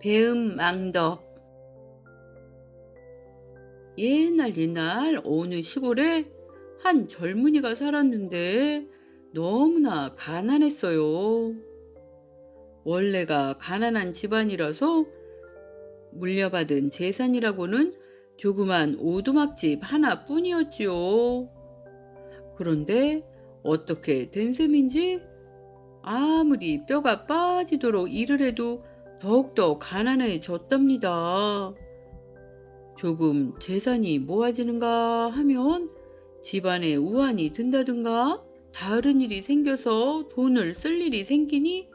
배음망덕. 옛날 어느 시골에 한 젊은이가 살았는데 너무나 가난했어요. 원래가 가난한 집안이라서 물려받은 재산이라고는 조그만 오두막집 하나뿐이었지요. 그런데 어떻게 된 셈인지 아무리 뼈가 빠지도록 일을 해도 더욱더 가난해졌답니다. 조금 재산이 모아지는가 하면 집안에 우환이 든다든가 다른 일이 생겨서 돈을 쓸 일이 생기니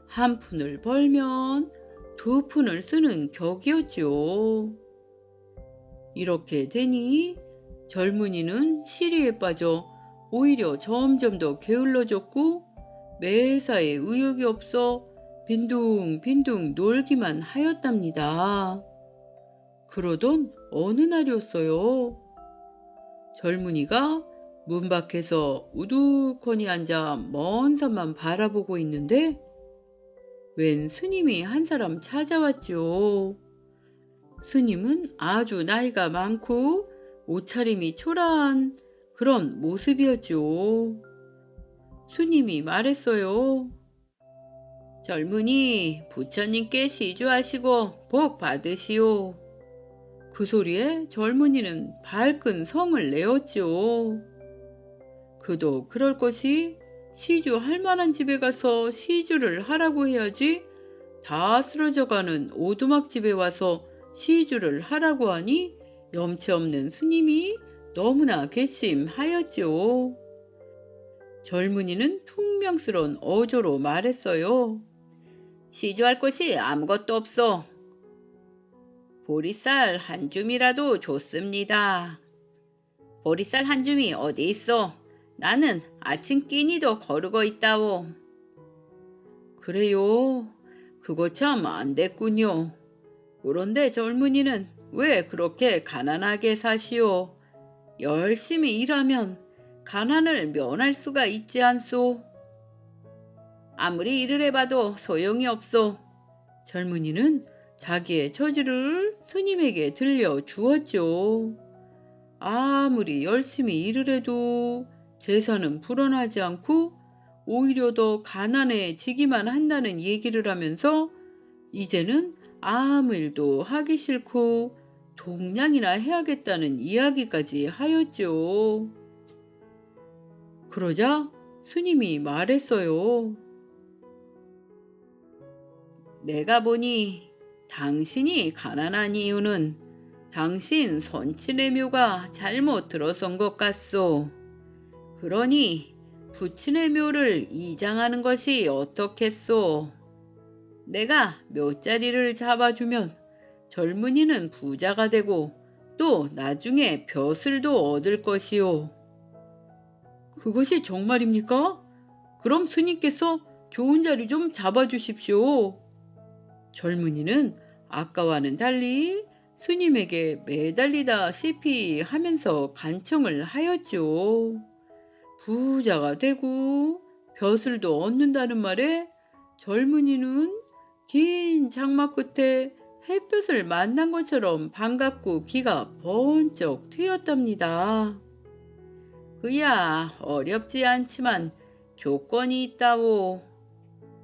한 푼을 벌면 두 푼을 쓰는 격이었지요. 이렇게 되니 젊은이는 시리에 빠져 오히려 점점 더 게을러졌고 매사에 의욕이 없어 빈둥빈둥 놀기만 하였답니다. 그러던 어느 날이었어요. 젊은이가 문 밖에서 우두커니 앉아 먼 산만 바라보고 있는데 웬 스님이 한 사람 찾아왔죠. 스님은 아주 나이가 많고 옷차림이 초라한 그런 모습이었죠. 스님이 말했어요. 젊은이, 부처님께 시주하시고 복 받으시오. 그 소리에 젊은이는 밝은 성을 내었죠. 그도 그럴 것이 시주할 만한 집에 가서 시주를 하라고 해야지 다 쓰러져가는 오두막집에 와서 시주를 하라고 하니 염치 없는 스님이 너무나 괘씸하였죠. 젊은이는 퉁명스러운 어조로 말했어요. 시주할 것이 아무것도 없어. 보리쌀 한 줌이라도 좋습니다. 보리쌀 한 줌이 어디 있어? 나는 아침 끼니도 거르고 있다오. 그래요. 그거 참 안 됐군요. 그런데 젊은이는 왜 그렇게 가난하게 사시오? 열심히 일하면 가난을 면할 수가 있지 않소? 아무리 일을 해봐도 소용이 없소. 젊은이는 자기의 처지를 스님에게 들려주었죠. 아무리 열심히 일을 해도 재산은 불어나지 않고 오히려 더 가난해지기만 한다는 얘기를 하면서 이제는 아무 일도 하기 싫고 동냥이나 해야겠다는 이야기까지 하였죠. 그러자 스님이 말했어요. 내가 보니 당신이 가난한 이유는 당신 선친의 묘가 잘못 들어선 것 같소. 그러니 부친의 묘를 이장하는 것이 어떻겠소? 내가 묘자리를 잡아주면 젊은이는 부자가 되고 또 나중에 벼슬도 얻을 것이오. 그것이 정말입니까? 그럼 스님께서 좋은 자리 좀 잡아주십시오. 젊은이는 아까와는 달리 스님에게 매달리다시피 하면서 간청을 하였죠. 부자가 되고 벼슬도 얻는다는 말에 젊은이는 긴 장마 끝에 햇볕을 만난 것처럼 반갑고 기가 번쩍 트였답니다. 그야 어렵지 않지만 조건이 있다오.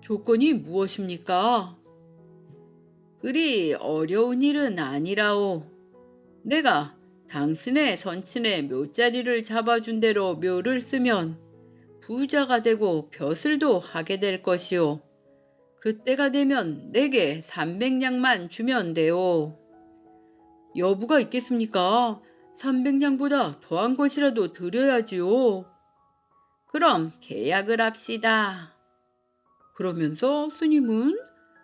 조건이 무엇입니까? 그리 어려운 일은 아니라오. 내가 당신의 선친의 묘자리를 잡아준 대로 묘를 쓰면 부자가 되고 벼슬도 하게 될 것이오. 그때가 되면 내게 300냥만 주면 돼오. 여부가 있겠습니까? 300냥보다 더한 것이라도 드려야지요. 그럼 계약을 합시다. 그러면서 스님은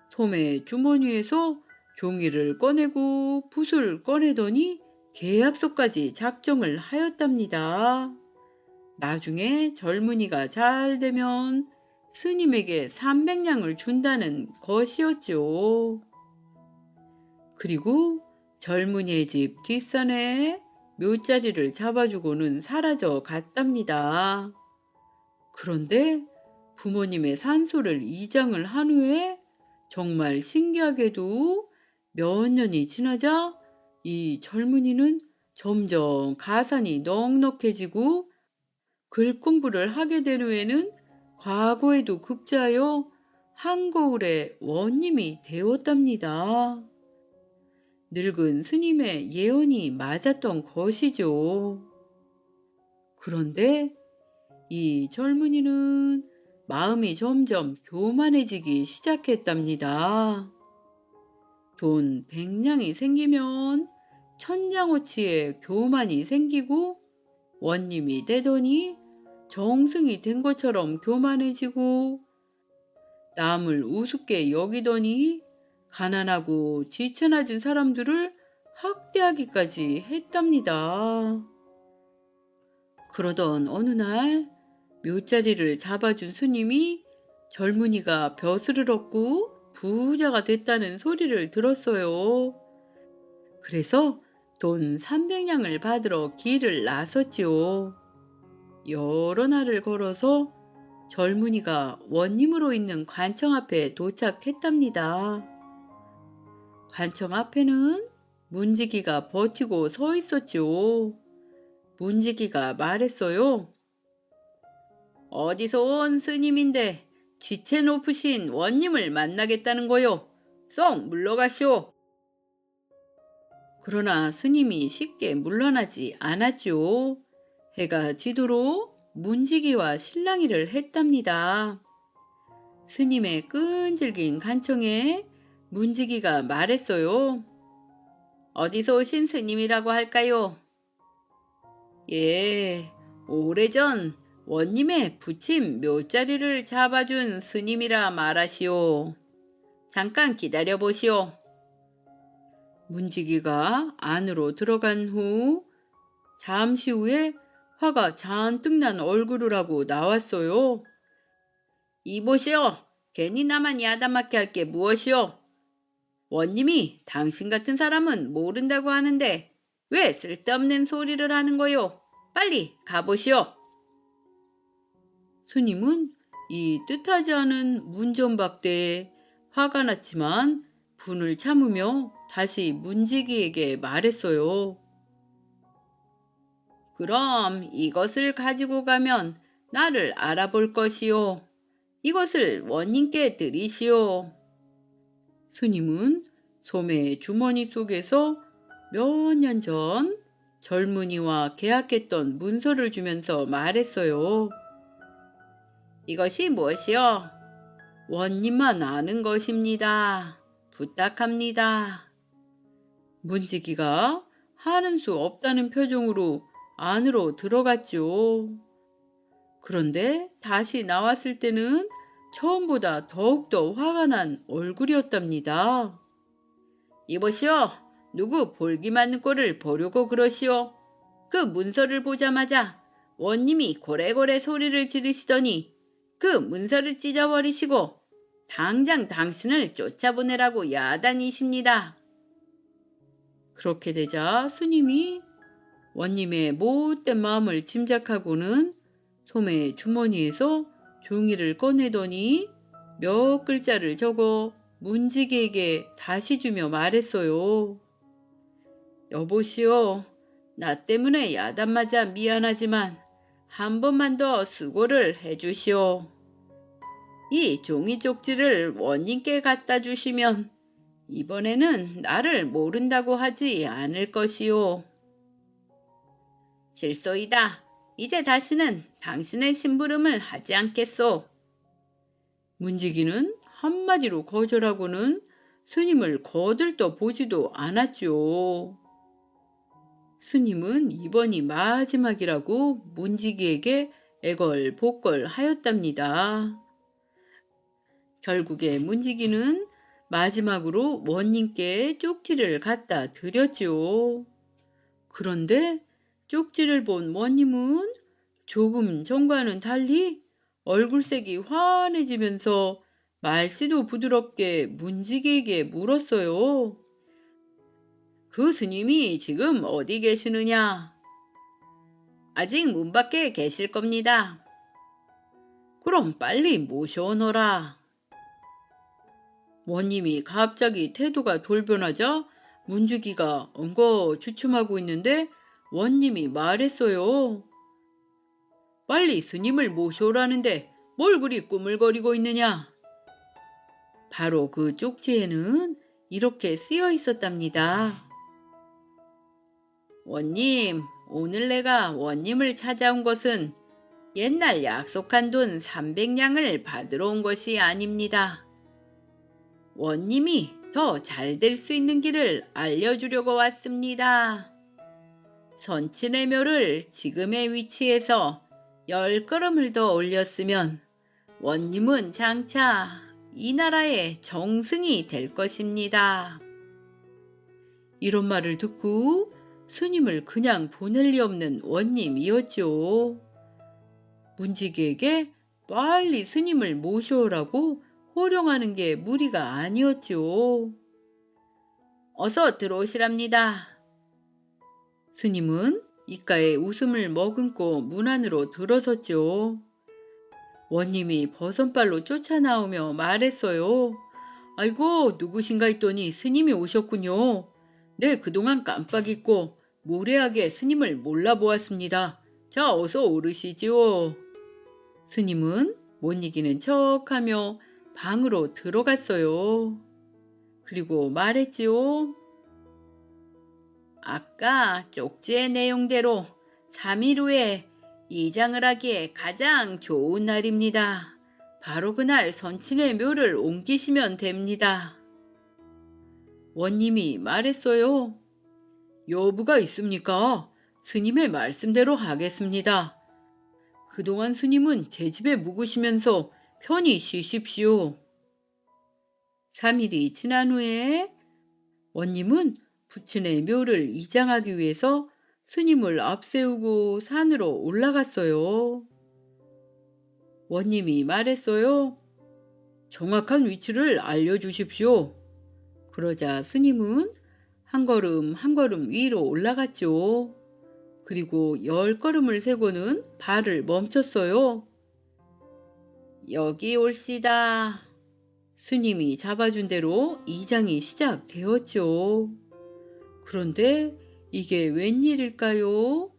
소매 주머니에서 종이를 꺼내고 붓을 꺼내더니 계약서까지 작성을 하였답니다. 나중에 젊은이가 잘 되면 스님에게 300냥을 준다는 것이었죠. 그리고 젊은이의 집 뒷산에 묘자리를 잡아주고는 사라져 갔답니다. 그런데 부모님의 산소를 이장을 한 후에 정말 신기하게도 몇 년이 지나자 이 젊은이는 점점 가산이 넉넉해지고 글 공부를 하게 된 후에는 과거에도 급제하여 한거울의 원님이 되었답니다. 늙은 스님의 예언이 맞았던 것이죠. 그런데 이 젊은이는 마음이 점점 교만해지기 시작했답니다. 돈 100냥이 생기면 천냥어치의 교만이 생기고 원님이 되더니 정승이 된 것처럼 교만해지고 남을 우습게 여기더니 가난하고 지천해진 사람들을 학대하기까지 했답니다. 그러던 어느 날 묘자리를 잡아준 스님이 젊은이가 벼슬을 얻고 부자가 됐다는 소리를 들었어요. 그래서 돈 300냥을 받으러 길을 나섰지요. 여러 날을 걸어서 젊은이가 원님으로 있는 관청 앞에 도착했답니다. 관청 앞에는 문지기가 버티고 서 있었죠. 문지기가 말했어요. 어디서 온 스님인데 지체 높으신 원님을 만나겠다는 거요. 썩 물러가시오. 그러나 스님이 쉽게 물러나지 않았죠. 해가 지도록 문지기와 실랑이를 했답니다. 스님의 끈질긴 간청에 문지기가 말했어요. 어디서 오신 스님이라고 할까요? 예, 오래전 원님의 부침 묘자리를 잡아준 스님이라 말하시오. 잠깐 기다려보시오. 문지기가 안으로 들어간 후 잠시 후에 화가 잔뜩 난 얼굴을 하고 나왔어요. 이보시오. 괜히 나만 야단맞게 할 게 무엇이오? 원님이 당신 같은 사람은 모른다고 하는데 왜 쓸데없는 소리를 하는 거요? 빨리 가보시오. 스님은 이 뜻하지 않은 문전박대에 화가 났지만 분을 참으며 다시 문지기에게 말했어요. 그럼 이것을 가지고 가면 나를 알아볼 것이요. 이것을 원님께 드리시오. 스님은 소매 주머니 속에서 몇 년 전 젊은이와 계약했던 문서를 주면서 말했어요. 이것이 무엇이요? 원님만 아는 것입니다. 부탁합니다. 문지기가 하는 수 없다는 표정으로 안으로 들어갔죠. 그런데 다시 나왔을 때는 처음보다 더욱더 화가 난 얼굴이었답니다. 이보시오. 누구 볼기만 꼴을 보려고 그러시오. 그 문서를 보자마자 원님이 고래고래 소리를 지르시더니 그 문서를 찢어버리시고 당장 당신을 쫓아보내라고 야단이십니다. 그렇게 되자 스님이 원님의 못된 마음을 짐작하고는 소매 주머니에서 종이를 꺼내더니 몇 글자를 적어 문지기에게 다시 주며 말했어요. 여보시오. 나 때문에 야단맞아 미안하지만 한 번만 더 수고를 해주시오. 이 종이 쪽지를 원님께 갖다 주시면 이번에는 나를 모른다고 하지 않을 것이오. 실소이다. 이제 다시는 당신의 심부름을 하지 않겠소. 문지기는 한마디로 거절하고는 스님을 거들떠 보지도 않았죠. 스님은 이번이 마지막이라고 문지기에게 애걸복걸 하였답니다. 결국에 문지기는 마지막으로 원님께 쪽지를 갖다 드렸지요. 그런데 쪽지를 본 원님은 조금 전과는 달리 얼굴색이 환해지면서 말씨도 부드럽게 문지기에게 물었어요. 그 스님이 지금 어디 계시느냐? 아직 문 밖에 계실 겁니다. 그럼 빨리 모셔오너라. 원님이 갑자기 태도가 돌변하자 문주기가 엉거주춤하고 있는데 원님이 말했어요. 빨리 스님을 모셔오라는데 뭘 그리 꾸물거리고 있느냐? 바로 그 쪽지에는 이렇게 쓰여 있었답니다. 원님, 오늘 내가 원님을 찾아온 것은 옛날 약속한 돈 300냥을 받으러 온 것이 아닙니다. 원님이 더 잘 될 수 있는 길을 알려주려고 왔습니다. 선친의 묘를 지금의 위치에서 10걸음을 더 올렸으면 원님은 장차 이 나라의 정승이 될 것입니다. 이런 말을 듣고 스님을 그냥 보낼 리 없는 원님이었죠. 문지기에게 빨리 스님을 모셔오라고 호령하는 게 무리가 아니었죠. 어서 들어오시랍니다. 스님은 입가에 웃음을 머금고 문 안으로 들어섰죠. 원님이 버선발로 쫓아나오며 말했어요. 아이고, 누구신가 했더니 스님이 오셨군요. 네, 그동안 깜빡 잊고 무례하게 스님을 몰라보았습니다. 자, 어서 오르시지요. 스님은 못 이기는 척하며 방으로 들어갔어요. 그리고 말했지요. 아까 쪽지의 내용대로 3일 후에 이장을 하기에 가장 좋은 날입니다. 바로 그날 선친의 묘를 옮기시면 됩니다. 원님이 말했어요. 여부가 있습니까? 스님의 말씀대로 하겠습니다. 그동안 스님은 제 집에 묵으시면서 편히 쉬십시오. 3일이 지난 후에 원님은 부친의 묘를 이장하기 위해서 스님을 앞세우고 산으로 올라갔어요. 원님이 말했어요. 정확한 위치를 알려주십시오. 그러자 스님은 한 걸음 한 걸음 위로 올라갔죠. 그리고 10걸음을 세고는 발을 멈췄어요. 여기 올시다. 스님이 잡아준 대로 이장이 시작되었죠. 그런데 이게 웬일일까요?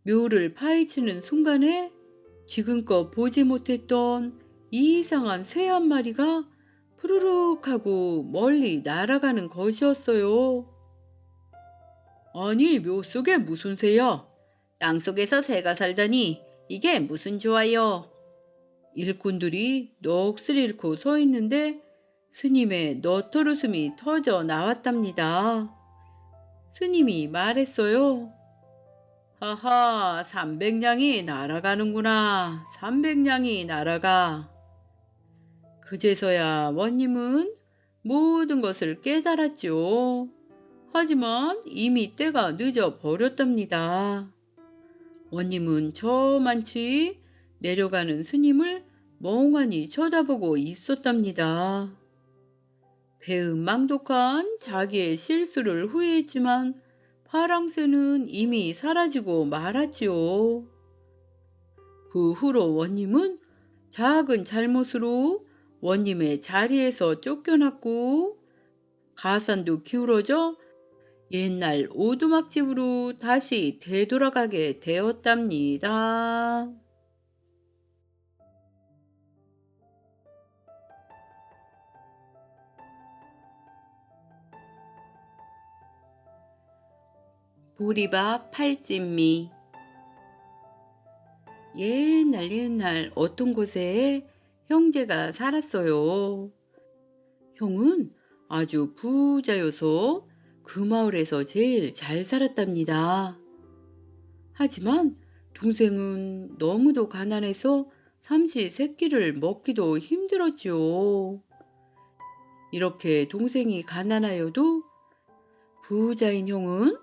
묘를 파헤치는 순간에 지금껏 보지 못했던 이상한 새 한 마리가 푸르륵 하고 멀리 날아가는 것이었어요. 아니, 묘 속에 무슨 새야? 땅속에서 새가 살다니 이게 무슨 좋아요? 일꾼들이 넋을 잃고 서 있는데 스님의 너털웃음이 터져 나왔답니다. 스님이 말했어요. 하하, 300냥이 날아가는구나. 300냥이 날아가. 그제서야 원님은 모든 것을 깨달았죠. 하지만 이미 때가 늦어 버렸답니다. 원님은 저만치 내려가는 스님을 멍하니 쳐다보고 있었답니다. 배은망독한 자기의 실수를 후회했지만 파랑새는 이미 사라지고 말았지요. 그 후로 원님은 작은 잘못으로 원님의 자리에서 쫓겨났고 가산도 기울어져 옛날 오두막집으로 다시 되돌아가게 되었답니다. 보리밥 팔진미. 옛날 어떤 곳에 형제가 살았어요. 형은 아주 부자여서 그 마을에서 제일 잘 살았답니다. 하지만 동생은 너무도 가난해서 삼시세끼를 먹기도 힘들었지요. 이렇게 동생이 가난하여도 부자인 형은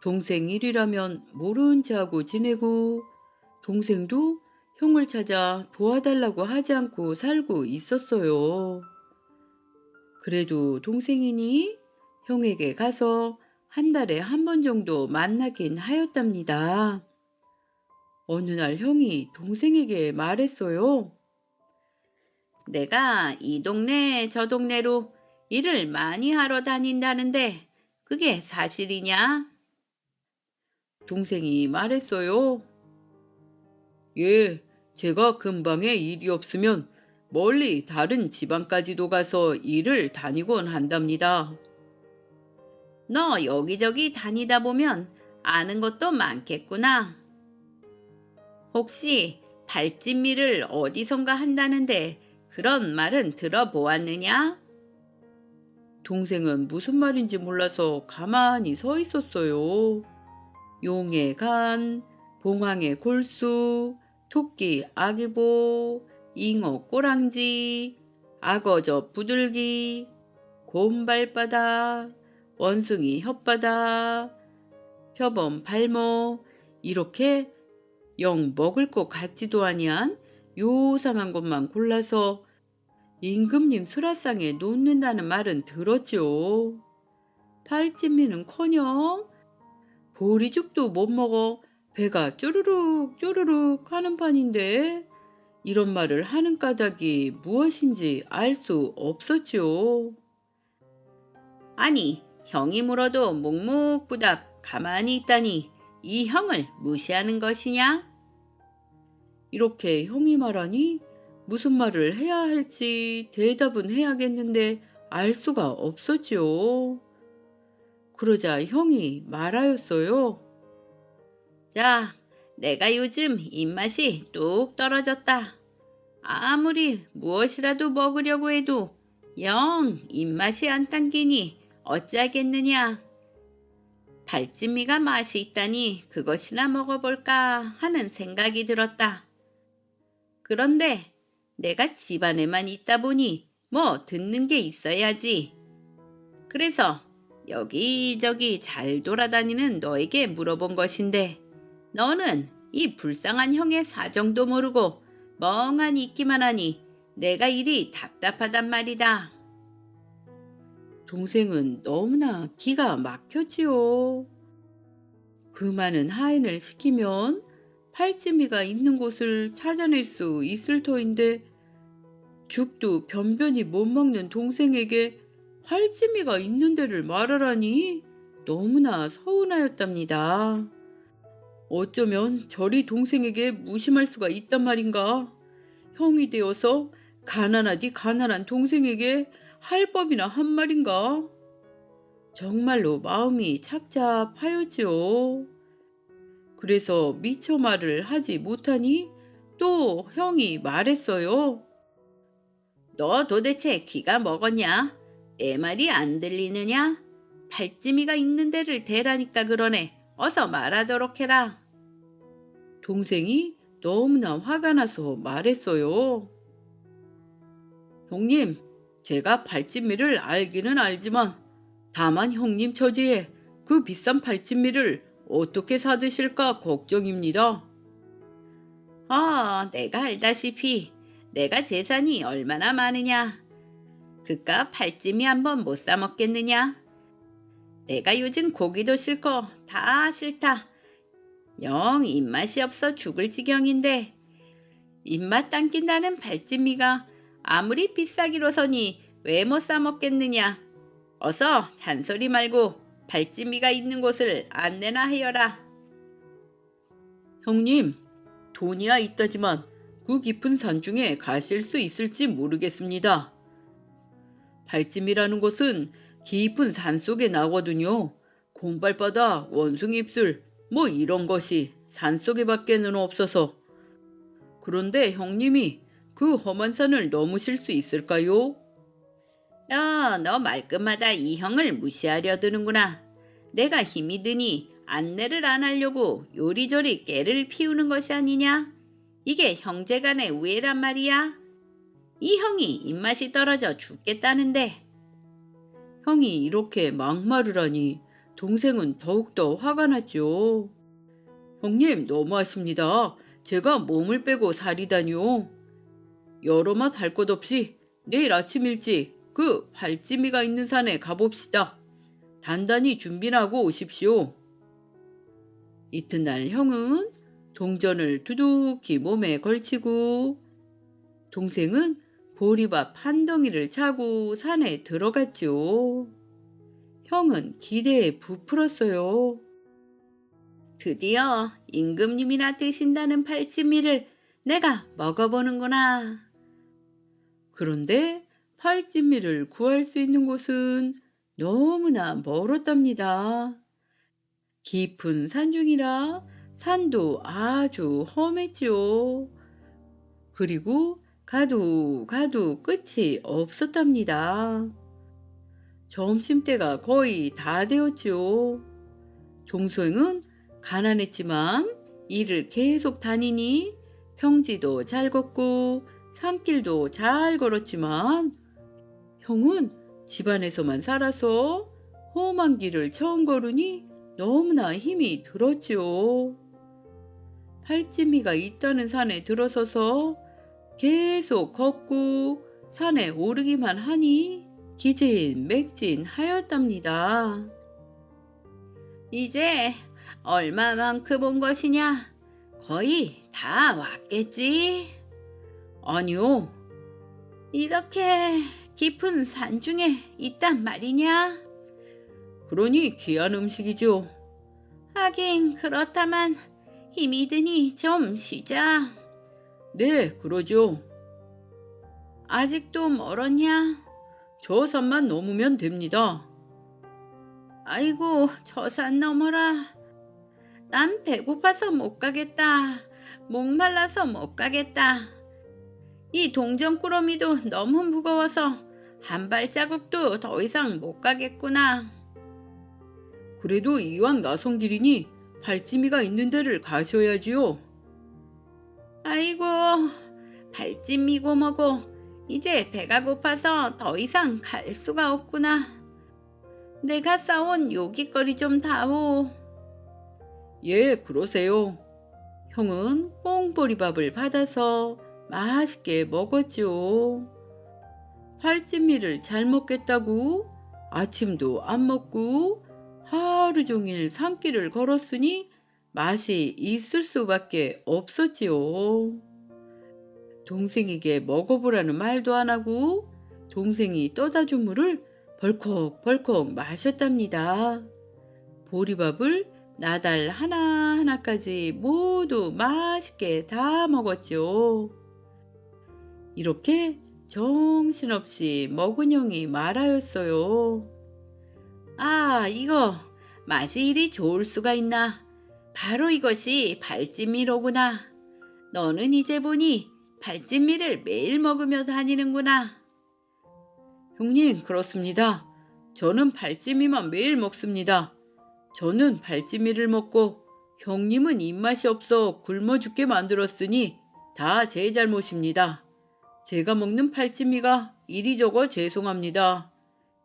동생 일이라면 모른 체하고 지내고 동생도 형을 찾아 도와달라고 하지 않고 살고 있었어요. 그래도 동생이니 형에게 가서 한 달에 한 번 정도 만나긴 하였답니다. 어느 날 형이 동생에게 말했어요. 내가 이 동네 저 동네로 일을 많이 하러 다닌다는데 그게 사실이냐? 동생이 말했어요. 예, 제가 근방에 일이 없으면 멀리 다른 지방까지도 가서 일을 다니곤 한답니다. 너 여기저기 다니다 보면 아는 것도 많겠구나. 혹시 발짓미를 어디선가 한다는데 그런 말은 들어보았느냐? 동생은 무슨 말인지 몰라서 가만히 서 있었어요. 용의 간, 봉황의 골수, 토끼 아기보, 잉어 꼬랑지, 악어저 부들기, 곰발바닥, 원숭이 혓바닥, 표범 발목, 이렇게 영 먹을 것 같지도 아니한 요상한 것만 골라서 임금님 수라상에 놓는다는 말은 들었죠. 팔찜미는커녕 보리죽도 못 먹어 배가 쪼르륵 쪼르륵 하는 판인데 이런 말을 하는 까닭이 무엇인지 알 수 없었죠. 아니, 형이 물어도 묵묵부답 가만히 있다니 이 형을 무시하는 것이냐? 이렇게 형이 말하니 무슨 말을 해야 할지 대답은 해야겠는데 알 수가 없었죠. 그러자 형이 말하였어요. 자, 내가 요즘 입맛이 뚝 떨어졌다. 아무리 무엇이라도 먹으려고 해도 영 입맛이 안 당기니 어찌하겠느냐. 발진미가 맛이 있다니 그것이나 먹어볼까 하는 생각이 들었다. 그런데 내가 집안에만 있다 보니 뭐 듣는 게 있어야지. 그래서 여기저기 잘 돌아다니는 너에게 물어본 것인데 너는 이 불쌍한 형의 사정도 모르고 멍하니 있기만 하니 내가 일이 답답하단 말이다. 동생은 너무나 기가 막혔지요. 그 많은 하인을 시키면 팔찌미가 있는 곳을 찾아낼 수 있을 터인데 죽도 변변히 못 먹는 동생에게 팔찌미가 있는 데를 말하라니 너무나 서운하였답니다. 어쩌면 저리 동생에게 무심할 수가 있단 말인가. 형이 되어서 가난하디 가난한 동생에게 할 법이나 한 말인가. 정말로 마음이 착잡하였지요. 그래서 미처 말을 하지 못하니 또 형이 말했어요. 너 도대체 귀가 먹었냐? 내 말이 안 들리느냐? 발찌미가 있는 데를 대라니까 그러네. 어서 말하도록 해라. 동생이 너무나 화가 나서 말했어요. 형님, 제가 발찌미를 알기는 알지만 다만 형님 처지에 그 비싼 발찌미를 어떻게 사드실까 걱정입니다. 아, 내가 알다시피 내가 재산이 얼마나 많으냐. 그깟 발찌미 한번 못 사 먹겠느냐. 내가 요즘 고기도 싫고 다 싫다. 영 입맛이 없어 죽을 지경인데 입맛 당긴다는 발찌미가 아무리 비싸기로서니 왜 못 사 먹겠느냐. 어서 잔소리 말고 발찌미가 있는 곳을 안내나 하여라. 형님, 돈이야 있다지만 그 깊은 산 중에 가실 수 있을지 모르겠습니다. 발찜이라는 곳은 깊은 산 속에 나거든요. 곰발바닥, 원숭이 입술, 뭐 이런 것이 산 속에 밖에는 없어서. 그런데 형님이 그 험한 산을 넘으실 수 있을까요? 야, 너 말끝마다 이 형을 무시하려 드는구나. 내가 힘이 드니 안내를 안 하려고 요리조리 깨를 피우는 것이 아니냐? 이게 형제간의 우애란 말이야. 이 형이 입맛이 떨어져 죽겠다는데. 형이 이렇게 막말을 하니 동생은 더욱더 화가 났죠. 형님 너무하십니다. 제가 몸을 빼고 살이다니요. 여러 맛 할 것 없이 내일 아침 일찍 그 발찌미가 있는 산에 가봅시다. 단단히 준비를 하고 오십시오. 이튿날 형은 동전을 두둑히 몸에 걸치고 동생은 보리밥 한 덩이를 차고 산에 들어갔죠. 형은 기대에 부풀었어요. 드디어 임금님이나 드신다는 팔찌미를 내가 먹어보는구나. 그런데 팔찌미를 구할 수 있는 곳은 너무나 멀었답니다. 깊은 산중이라 산도 아주 험했지요. 그리고 가도 끝이 없었답니다. 점심때가 거의 다 되었지요. 동생은 가난했지만 일을 계속 다니니 평지도 잘 걷고 산길도 잘 걸었지만 형은 집안에서만 살아서 험한 길을 처음 걸으니 너무나 힘이 들었지요. 팔찌미가 있다는 산에 들어서서 계속 걷고 산에 오르기만 하니 기진맥진하였답니다. 이제 얼마만큼 온 것이냐? 거의 다 왔겠지? 아니요. 이렇게 깊은 산 중에 있단 말이냐? 그러니 귀한 음식이죠. 하긴 그렇다만 힘이 드니 좀 쉬자. 네, 그러죠. 아직도 멀었냐? 저 산만 넘으면 됩니다. 아이고, 저 산 넘어라. 난 배고파서 못 가겠다. 목말라서 못 가겠다. 이 동전꾸러미도 너무 무거워서 한 발자국도 더 이상 못 가겠구나. 그래도 이왕 나선 길이니 발찌미가 있는 데를 가셔야지요. 아이고, 발찌미고 뭐고 이제 배가 고파서 더 이상 갈 수가 없구나. 내가 싸온 요깃거리 좀 다오. 예, 그러세요. 형은 뽕보리밥을 받아서 맛있게 먹었지요. 팔찌미를 잘 먹겠다고 아침도 안 먹고 하루 종일 산길을 걸었으니 맛이 있을 수밖에 없었지요. 동생에게 먹어보라는 말도 안 하고 동생이 떠다 준 물을 벌컥벌컥 마셨답니다. 보리밥을 나달 하나하나까지 모두 맛있게 다 먹었죠. 이렇게 정신없이 먹은 형이 말하였어요. 아, 이거 맛이 이리 좋을 수가 있나. 바로 이것이 발찐미로구나. 너는 이제 보니 발찐미를 매일 먹으며 다니는구나. 형님, 그렇습니다. 저는 발찌미만 매일 먹습니다. 저는 발찌미를 먹고 형님은 입맛이 없어 굶어 죽게 만들었으니 다 제 잘못입니다. 제가 먹는 팔찌미가 이리 저거 죄송합니다.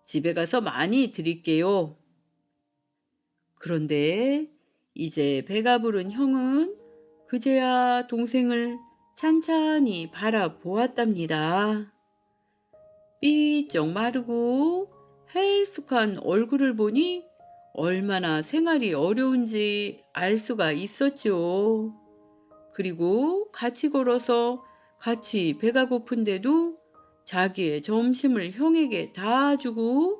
집에 가서 많이 드릴게요. 그런데 이제 배가 부른 형은 그제야 동생을 찬찬히 바라보았답니다. 삐쩍 마르고 헬쑥한 얼굴을 보니 얼마나 생활이 어려운지 알 수가 있었죠. 그리고 같이 걸어서 같이 배가 고픈데도 자기의 점심을 형에게 다 주고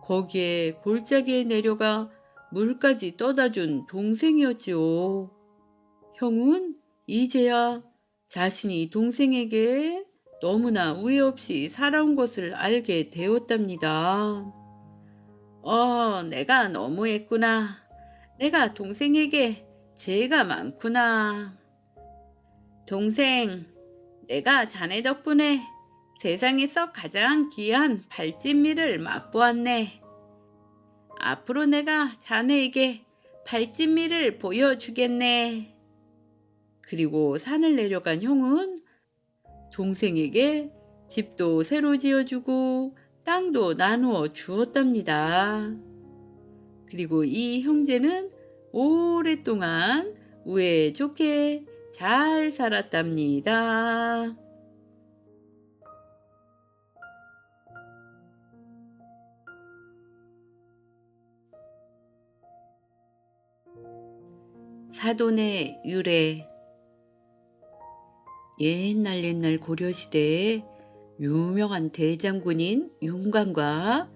거기에 골짜기에 내려가 물까지 떠다 준 동생이었지요. 형은 이제야 자신이 동생에게 너무나 우애 없이 살아온 것을 알게 되었답니다. 내가 너무했구나. 내가 동생에게 죄가 많구나. 동생, 내가 자네 덕분에 세상에서 가장 귀한 발찐미를 맛보았네. 앞으로 내가 자네에게 발찐미를 보여주겠네. 그리고 산을 내려간 형은 동생에게 집도 새로 지어주고 땅도 나누어 주었답니다. 그리고 이 형제는 오랫동안 우애 좋게 잘 살았답니다. 사돈의 유래. 옛날 고려시대에 유명한 대장군인 윤관과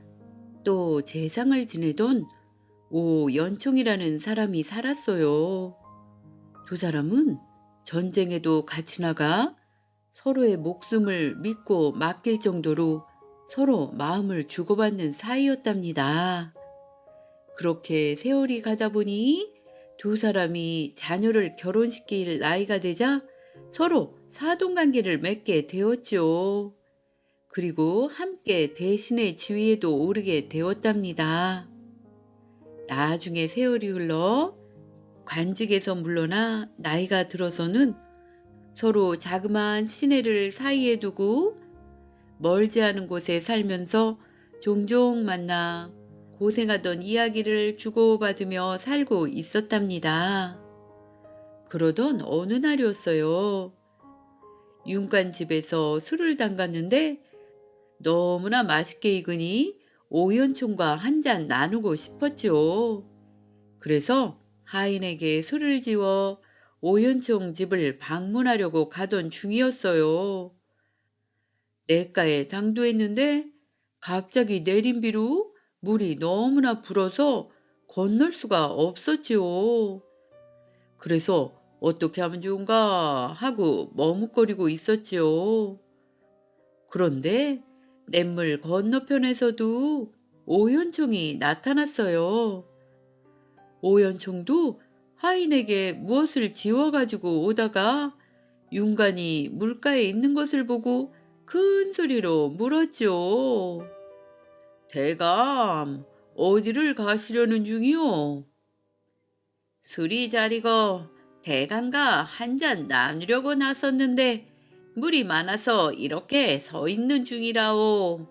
또 재상을 지내던 오연총이라는 사람이 살았어요. 두 사람은 전쟁에도 같이 나가 서로의 목숨을 믿고 맡길 정도로 서로 마음을 주고받는 사이였답니다. 그렇게 세월이 가다 보니 두 사람이 자녀를 결혼시킬 나이가 되자 서로 사돈관계를 맺게 되었죠. 그리고 함께 대신의 지위에도 오르게 되었답니다. 나중에 세월이 흘러 관직에서 물러나 나이가 들어서는 서로 자그마한 시내를 사이에 두고 멀지 않은 곳에 살면서 종종 만나 고생하던 이야기를 주고받으며 살고 있었답니다. 그러던 어느 날이었어요. 윤관 집에서 술을 담갔는데 너무나 맛있게 익으니 오연총과 한 잔 나누고 싶었죠. 그래서 하인에게 술을 지워 오연총 집을 방문하려고 가던 중이었어요. 냇가에 당도했는데 갑자기 내린 비로 물이 너무나 불어서 건널 수가 없었지요. 그래서 어떻게 하면 좋은가 하고 머뭇거리고 있었지요. 그런데 냇물 건너편에서도 오연총이 나타났어요. 오연총도 하인에게 무엇을 지워가지고 오다가 윤관이 물가에 있는 것을 보고 큰 소리로 물었죠. 대감, 어디를 가시려는 중이오? 술이 자리고 대감과 한 잔 나누려고 나섰는데 물이 많아서 이렇게 서 있는 중이라오.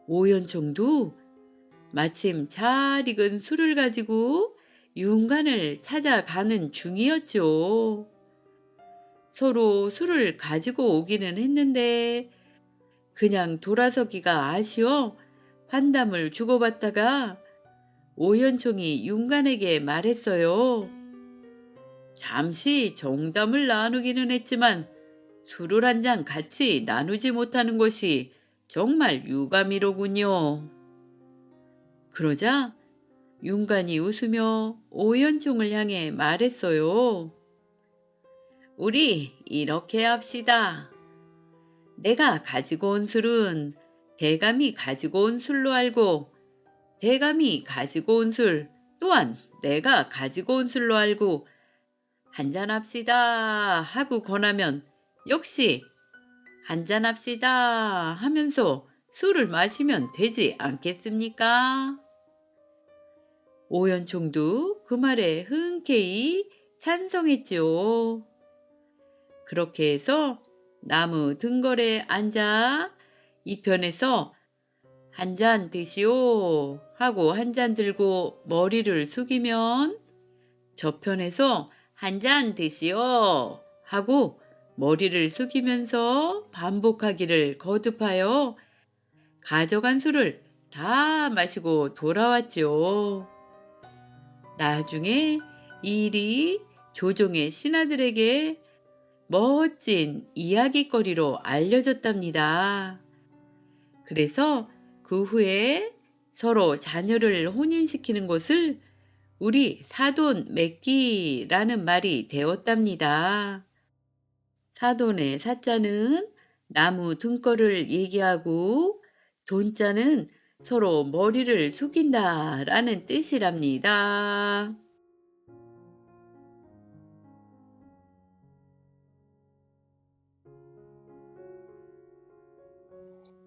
오연총도 마침 잘 익은 술을 가지고 윤관을 찾아가는 중이었죠. 서로 술을 가지고 오기는 했는데 그냥 돌아서기가 아쉬워 환담을 주고받다가 오연총이 윤관에게 말했어요. 잠시 정담을 나누기는 했지만 술을 한 잔 같이 나누지 못하는 것이 정말 유감이로군요. 그러자 윤관이 웃으며 오연총을 향해 말했어요. 우리 이렇게 합시다. 내가 가지고 온 술은 대감이 가지고 온 술로 알고 대감이 가지고 온 술 또한 내가 가지고 온 술로 알고 한잔합시다 하고 권하면 역시 한잔합시다 하면서 술을 마시면 되지 않겠습니까? 오연총도 그 말에 흔쾌히 찬성했지요. 그렇게 해서 나무 등걸에 앉아 이편에서 한 잔 드시오 하고 한 잔 들고 머리를 숙이면 저편에서 한 잔 드시오 하고 머리를 숙이면서 반복하기를 거듭하여 가져간 술을 다 마시고 돌아왔죠. 나중에 이 일이 조정의 신하들에게 멋진 이야깃거리로 알려졌답니다. 그래서 그 후에 서로 자녀를 혼인시키는 것을 우리 사돈 맺기라는 말이 되었답니다. 사돈의 사자는 나무 등거를 얘기하고 돈자는 서로 머리를 숙인다라는 뜻이랍니다.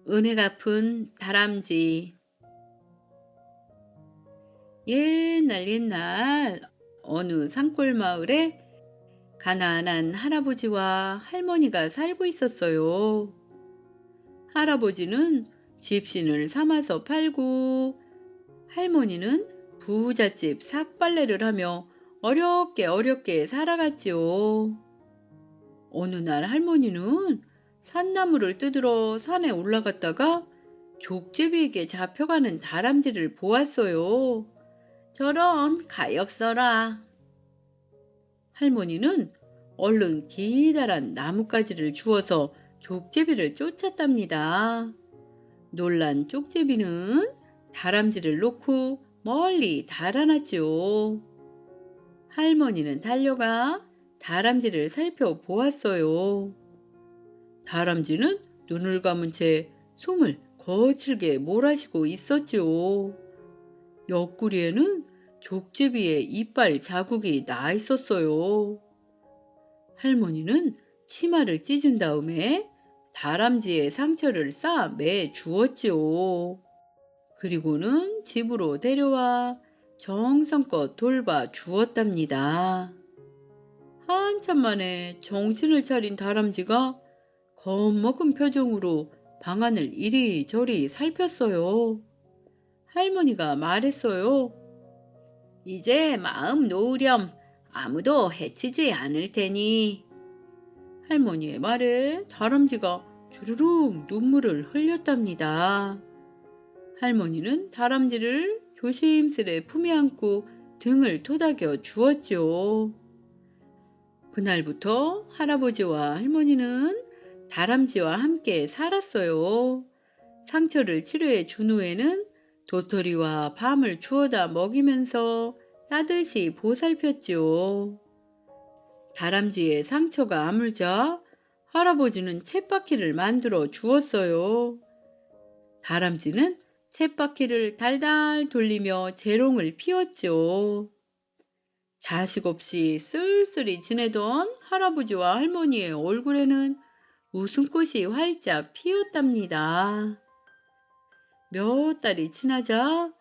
은혜 갚은 다람쥐. 옛날 어느 산골 마을에 가난한 할아버지와 할머니가 살고 있었어요. 할아버지는 집신을 삼아서 팔고 할머니는 부잣집 삭발레를 하며 어렵게 살아갔지요. 어느 날 할머니는 산나무를 뜯으러 산에 올라갔다가 족제비에게 잡혀가는 다람쥐를 보았어요. 저런 가엾어라. 할머니는 얼른 기다란 나뭇가지를 주워서 족제비를 쫓았답니다. 놀란 쪽제비는 다람쥐를 놓고 멀리 달아났죠. 할머니는 달려가 다람쥐를 살펴보았어요. 다람쥐는 눈을 감은 채 숨을 거칠게 몰아쉬고 있었죠. 옆구리에는 족제비의 이빨 자국이 나 있었어요. 할머니는 치마를 찢은 다음에 다람쥐의 상처를 싸매 주었지요. 그리고는 집으로 데려와 정성껏 돌봐 주었답니다. 한참 만에 정신을 차린 다람쥐가 겁먹은 표정으로 방안을 이리저리 살폈어요. 할머니가 말했어요. 이제 마음 놓으렴. 아무도 해치지 않을 테니. 할머니의 말에 다람쥐가 주르륵 눈물을 흘렸답니다. 할머니는 다람쥐를 조심스레 품에 안고 등을 토닥여 주었죠. 그날부터 할아버지와 할머니는 다람쥐와 함께 살았어요. 상처를 치료해 준 후에는 도토리와 밤을 주워다 먹이면서 따뜻이 보살폈지요. 다람쥐의 상처가 아물자 할아버지는 쳇바퀴를 만들어 주었어요. 다람쥐는 쳇바퀴를 달달 돌리며 재롱을 피웠죠. 자식 없이 쓸쓸히 지내던 할아버지와 할머니의 얼굴에는 웃음꽃이 활짝 피었답니다. 몇 달이 지나자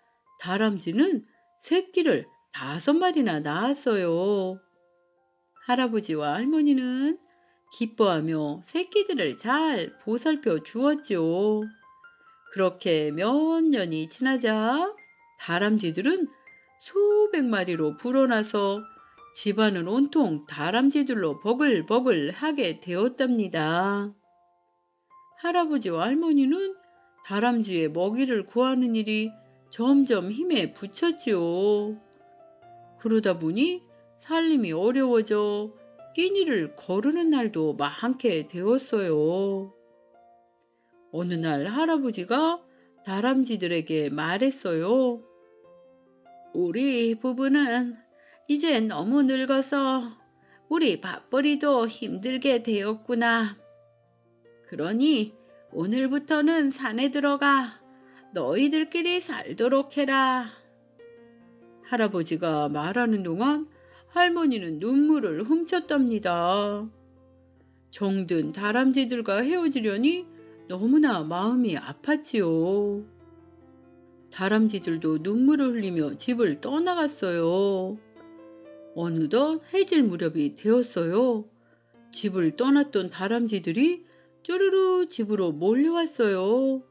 다람쥐는 새끼를 5마리나 낳았어요. 할아버지와 할머니는 기뻐하며 새끼들을 잘 보살펴 주었죠. 그렇게 몇 년이 지나자 다람쥐들은 수백 마리로 불어나서 집안은 온통 다람쥐들로 버글버글하게 되었답니다. 할아버지와 할머니는 다람쥐의 먹이를 구하는 일이 점점 힘에 부쳤지요. 그러다 보니 살림이 어려워져 끼니를 거르는 날도 많게 되었어요. 어느 날 할아버지가 다람쥐들에게 말했어요. 우리 부부는 이제 너무 늙어서 우리 밥벌이도 힘들게 되었구나. 그러니 오늘부터는 산에 들어가 너희들끼리 살도록 해라. 할아버지가 말하는 동안 할머니는 눈물을 훔쳤답니다. 정든 다람쥐들과 헤어지려니 너무나 마음이 아팠지요. 다람쥐들도 눈물을 흘리며 집을 떠나갔어요. 어느덧 해질 무렵이 되었어요. 집을 떠났던 다람쥐들이 쪼르르 집으로 몰려왔어요.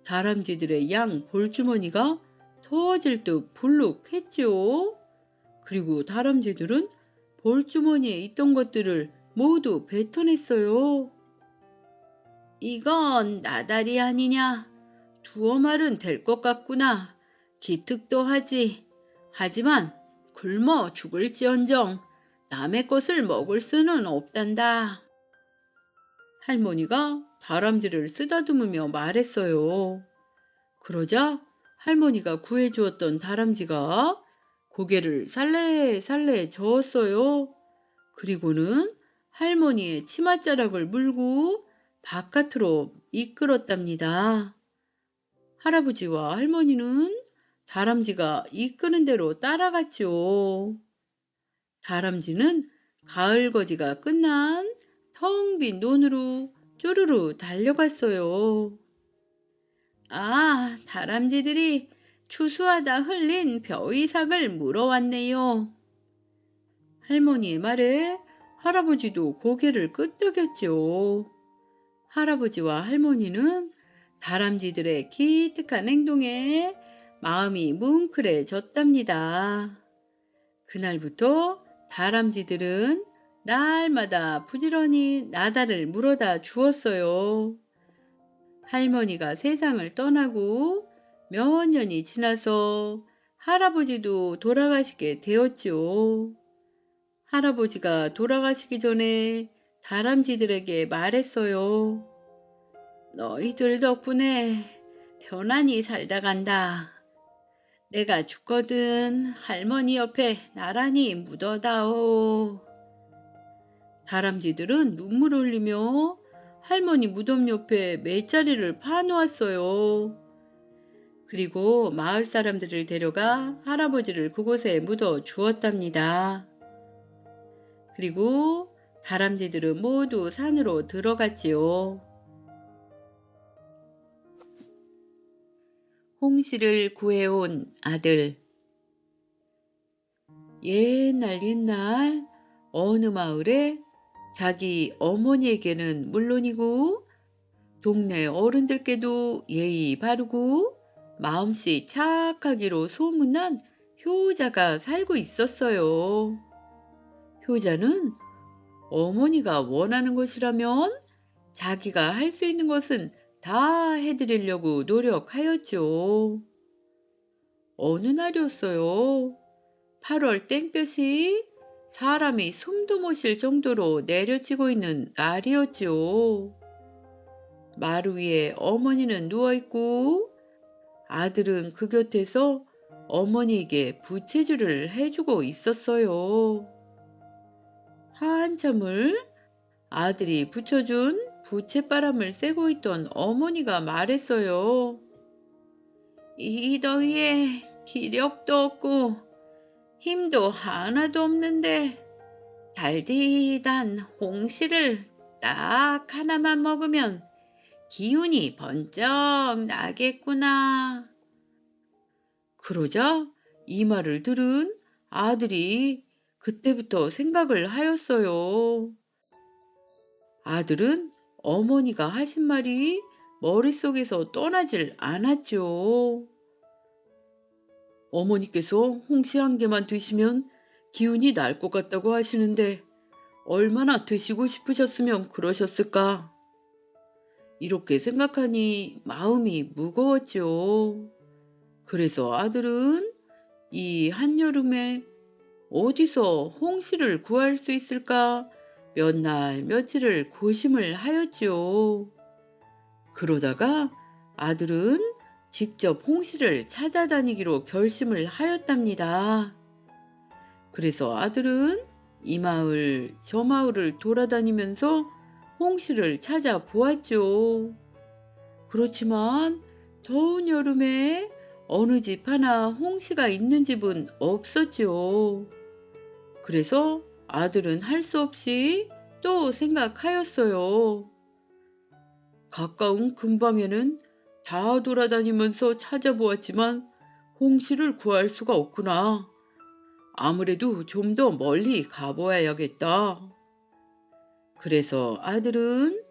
다람쥐들의 양 볼주머니가 터질 듯 불룩했지요. 그리고 다람쥐들은 볼주머니에 있던 것들을 모두 뱉어냈어요. 이건 나다리 아니냐? 두어 말은 될 것 같구나. 기특도 하지. 하지만 굶어 죽을지언정 남의 것을 먹을 수는 없단다. 할머니가 다람쥐를 쓰다듬으며 말했어요. 그러자 할머니가 구해주었던 다람쥐가 고개를 살래살래 저었어요. 그리고는 할머니의 치맛자락을 물고 바깥으로 이끌었답니다. 할아버지와 할머니는 다람쥐가 이끄는 대로 따라갔지요. 다람쥐는 가을거지가 끝난 텅 빈 논으로 쪼르르 달려갔어요. 아, 다람쥐들이 추수하다 흘린 벼이삭을 물어왔네요. 할머니의 말에 할아버지도 고개를 끄덕였지요. 할아버지와 할머니는 다람쥐들의 기특한 행동에 마음이 뭉클해졌답니다. 그날부터 다람쥐들은 날마다 부지런히 나다를 물어다 주었어요. 할머니가 세상을 떠나고 몇 년이 지나서 할아버지도 돌아가시게 되었지요. 할아버지가 돌아가시기 전에 다람쥐들에게 말했어요. 너희들 덕분에 편안히 살다 간다. 내가 죽거든 할머니 옆에 나란히 묻어다오. 다람쥐들은 눈물 흘리며 할머니 무덤 옆에 매자리를 파놓았어요. 그리고 마을 사람들을 데려가 할아버지를 그곳에 묻어 주었답니다. 그리고 다람쥐들은 모두 산으로 들어갔지요. 홍시를 구해온 아들. 옛날 어느 마을에 자기 어머니에게는 물론이고 동네 어른들께도 예의 바르고 마음씨 착하기로 소문난 효자가 살고 있었어요. 효자는 어머니가 원하는 것이라면 자기가 할 수 있는 것은 다 해드리려고 노력하였죠. 어느 날이었어요. 8월 땡볕이 사람이 숨도 못 쉴 정도로 내려지고 있는 날이었죠. 마루 위에 어머니는 누워있고 아들은 그 곁에서 어머니에게 부채질을 해주고 있었어요. 한참을 아들이 붙여준 부채바람을 쐬고 있던 어머니가 말했어요. 이 더위에 기력도 없고 힘도 하나도 없는데 달디단 홍시를 딱 하나만 먹으면 기운이 번쩍 나겠구나. 그러자 이 말을 들은 아들이 그때부터 생각을 하였어요. 아들은 어머니가 하신 말이 머릿속에서 떠나질 않았죠. 어머니께서 홍시 한 개만 드시면 기운이 날 것 같다고 하시는데 얼마나 드시고 싶으셨으면 그러셨을까? 이렇게 생각하니 마음이 무거웠죠. 그래서 아들은 이 한여름에 어디서 홍시를 구할 수 있을까 몇 날 며칠을 고심을 하였지요. 그러다가 아들은 직접 홍시를 찾아다니기로 결심을 하였답니다. 그래서 아들은 이 마을 저 마을을 돌아다니면서 홍시를 찾아보았죠. 그렇지만 더운 여름에 어느 집 하나 홍시가 있는 집은 없었죠. 그래서 아들은 할 수 없이 또 생각하였어요. 가까운 근방에는 다 돌아다니면서 찾아보았지만 홍시를 구할 수가 없구나. 아무래도 좀 더 멀리 가보아야겠다. 그래서 아들은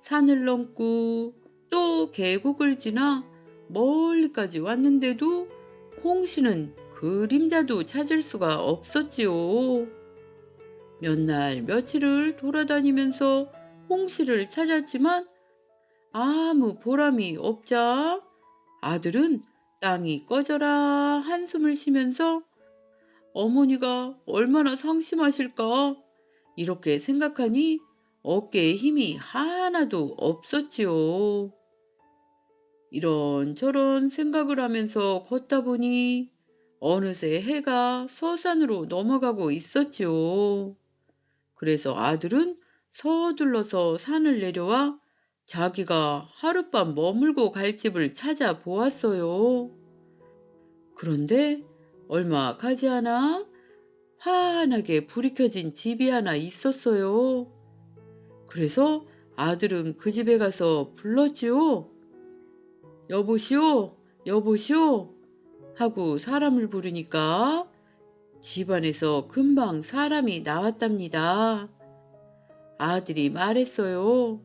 산을 넘고 또 계곡을 지나 멀리까지 왔는데도 홍시는 그림자도 찾을 수가 없었지요. 몇 날 며칠을 돌아다니면서 홍시를 찾았지만 아무 보람이 없자 아들은 땅이 꺼져라 한숨을 쉬면서 어머니가 얼마나 상심하실까 이렇게 생각하니 어깨에 힘이 하나도 없었지요. 이런저런 생각을 하면서 걷다 보니 어느새 해가 서산으로 넘어가고 있었지요. 그래서 아들은 서둘러서 산을 내려와 자기가 하룻밤 머물고 갈 집을 찾아보았어요. 그런데 얼마 가지 않아 환하게 불이 켜진 집이 하나 있었어요. 그래서 아들은 그 집에 가서 불렀지요. 여보시오, 여보시오 하고 사람을 부르니까 집안에서 금방 사람이 나왔답니다. 아들이 말했어요.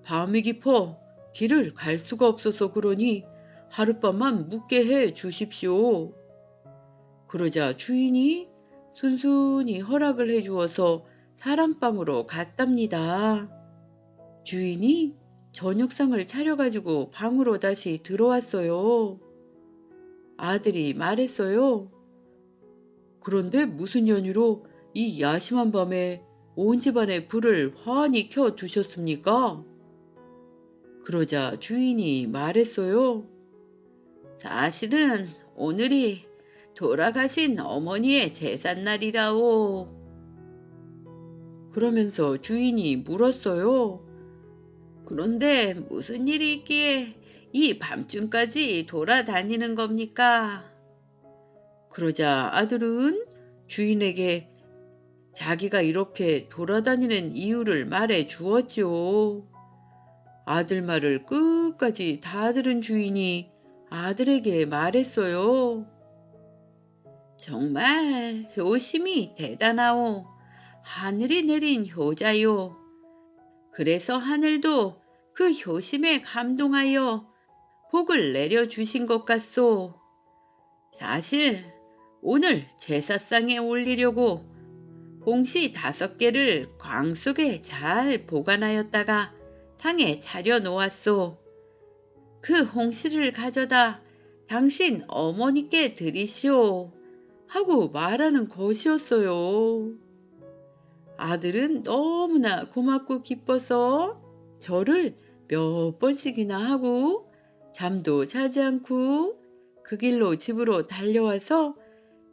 밤이 깊어 길을 갈 수가 없어서 그러니 하룻밤만 묵게 해 주십시오. 그러자 주인이 순순히 허락을 해 주어서 사람방으로 갔답니다. 주인이 저녁상을 차려가지고 방으로 다시 들어왔어요. 아들이 말했어요. 그런데 무슨 연유로 이 야심한 밤에 온 집안에 불을 환히 켜 두셨습니까? 그러자 주인이 말했어요. 사실은 오늘이 돌아가신 어머니의 제삿날이라오. 그러면서 주인이 물었어요. 그런데 무슨 일이 있기에 이 밤중까지 돌아다니는 겁니까? 그러자 아들은 주인에게 자기가 이렇게 돌아다니는 이유를 말해 주었죠. 아들 말을 끝까지 다 들은 주인이 아들에게 말했어요. 정말 효심이 대단하오. 하늘이 내린 효자요. 그래서 하늘도 그 효심에 감동하여 복을 내려주신 것 같소. 사실 오늘 제사상에 올리려고 봉시 5개를 광 속에 잘 보관하였다가 당에 차려 놓았소. 그 홍시를 가져다 당신 어머니께 드리시오. 하고 말하는 것이었어요. 아들은 너무나 고맙고 기뻐서 절을 몇 번씩이나 하고 잠도 자지 않고 그 길로 집으로 달려와서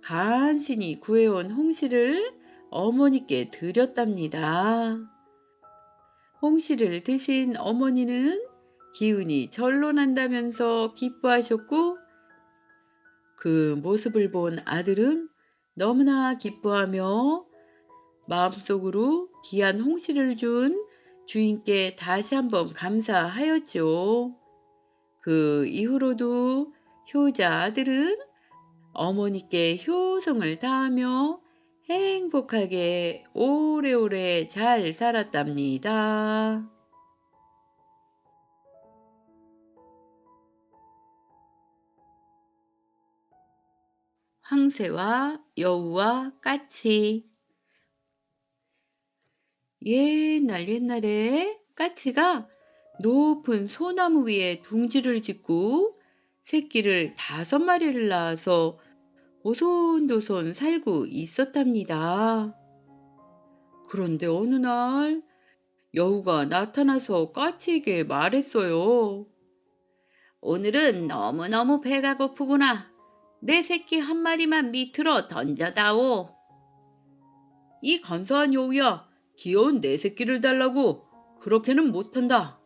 간신히 구해온 홍시를 어머니께 드렸답니다. 홍시를 드신 어머니는 기운이 절로 난다면서 기뻐하셨고 그 모습을 본 아들은 너무나 기뻐하며 마음속으로 귀한 홍시를 준 주인께 다시 한번 감사하였죠. 그 이후로도 효자 아들은 어머니께 효성을 다하며 행복하게 오래오래 잘 살았답니다. 황새와 여우와 까치. 옛날에 까치가 높은 소나무 위에 둥지를 짓고 새끼를 5마리를 낳아서 오손도손 살고 있었답니다. 그런데 어느 날 여우가 나타나서 까치에게 말했어요. 오늘은 너무너무 배가 고프구나. 내 새끼 1마리만 밑으로 던져다오. 이 간사한 여우야, 귀여운 내 새끼를 달라고 그렇게는 못한다.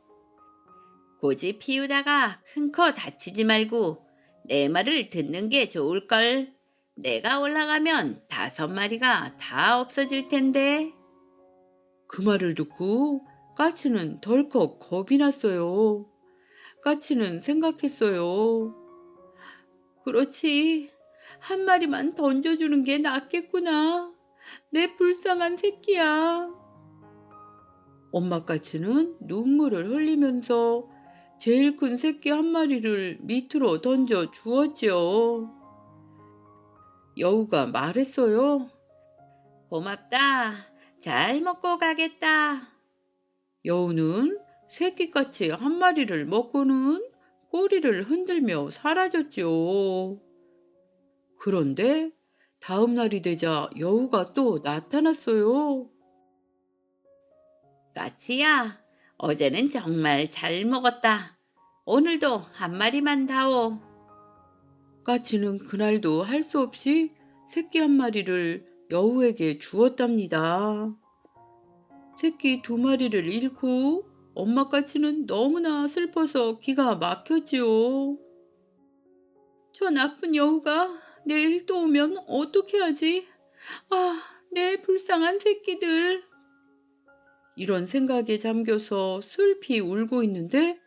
고집 피우다가 큰 코 다치지 말고 내 말을 듣는 게 좋을걸. 내가 올라가면 5마리가 다 없어질 텐데. 그 말을 듣고 까치는 덜컥 겁이 났어요. 까치는 생각했어요. 그렇지. 1마리만 던져주는 게 낫겠구나. 내 불쌍한 새끼야. 엄마 까치는 눈물을 흘리면서 제일 큰 새끼 1마리를 밑으로 던져 주었죠. 여우가 말했어요. 고맙다. 잘 먹고 가겠다. 여우는 새끼까치 1마리를 먹고는 꼬리를 흔들며 사라졌죠. 그런데 다음 날이 되자 여우가 또 나타났어요. 까치야, 어제는 정말 잘 먹었다. 오늘도 1마리만 다오. 까치는 그날도 할 수 없이 새끼 1마리를 여우에게 주었답니다. 새끼 2마리를 잃고 엄마 까치는 너무나 슬퍼서 기가 막혔지요. 저 나쁜 여우가 내일 또 오면 어떻게 하지? 아, 내 불쌍한 새끼들. 이런 생각에 잠겨서 슬피 울고 있는데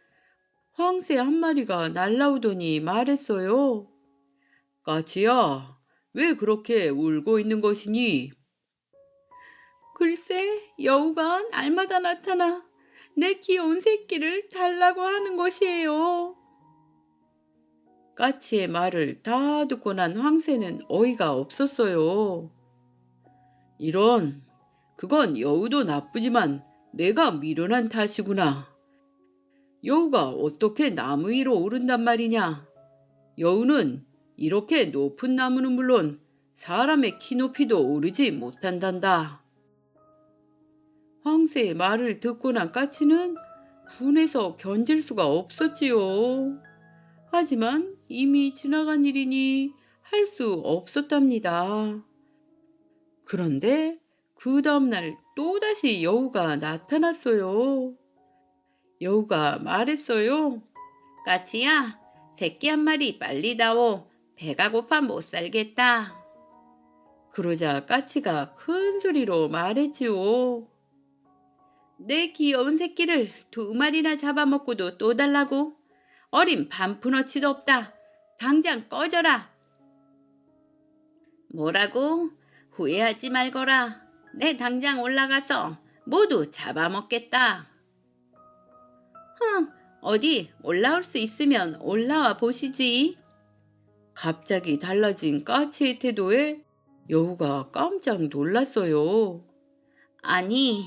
황새 1마리가 날라오더니 말했어요. 까치야, 왜 그렇게 울고 있는 것이니? 글쎄, 여우가 날마다 나타나 내 귀여운 새끼를 달라고 하는 것이에요. 까치의 말을 다 듣고 난 황새는 어이가 없었어요. 이런, 그건 여우도 나쁘지만 내가 미련한 탓이구나. 여우가 어떻게 나무 위로 오른단 말이냐? 여우는 이렇게 높은 나무는 물론 사람의 키 높이도 오르지 못한단다. 황새의 말을 듣고 난 까치는 분해서 견딜 수가 없었지요. 하지만 이미 지나간 일이니 할 수 없었답니다. 그런데 그 다음날 또다시 여우가 나타났어요. 여우가 말했어요. 까치야, 새끼 한 마리 빨리 다오. 배가 고파 못 살겠다. 그러자 까치가 큰 소리로 말했지요. 내 귀여운 새끼를 2마리나 잡아먹고도 또 달라고? 어린 반푼어치도 없다. 당장 꺼져라. 뭐라고? 후회하지 말거라. 내 당장 올라가서 모두 잡아먹겠다. 어디 올라올 수 있으면 올라와 보시지. 갑자기 달라진 까치의 태도에 여우가 깜짝 놀랐어요. 아니,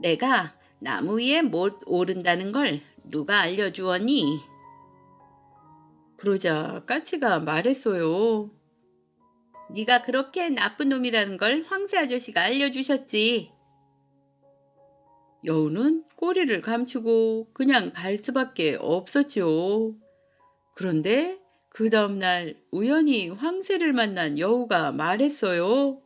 내가 나무 위에 못 오른다는 걸 누가 알려주었니? 그러자 까치가 말했어요. 네가 그렇게 나쁜 놈이라는 걸 황새 아저씨가 알려주셨지. 여우는 꼬리를 감추고 그냥 갈 수밖에 없었죠. 그런데 그 다음날 우연히 황새를 만난 여우가 말했어요.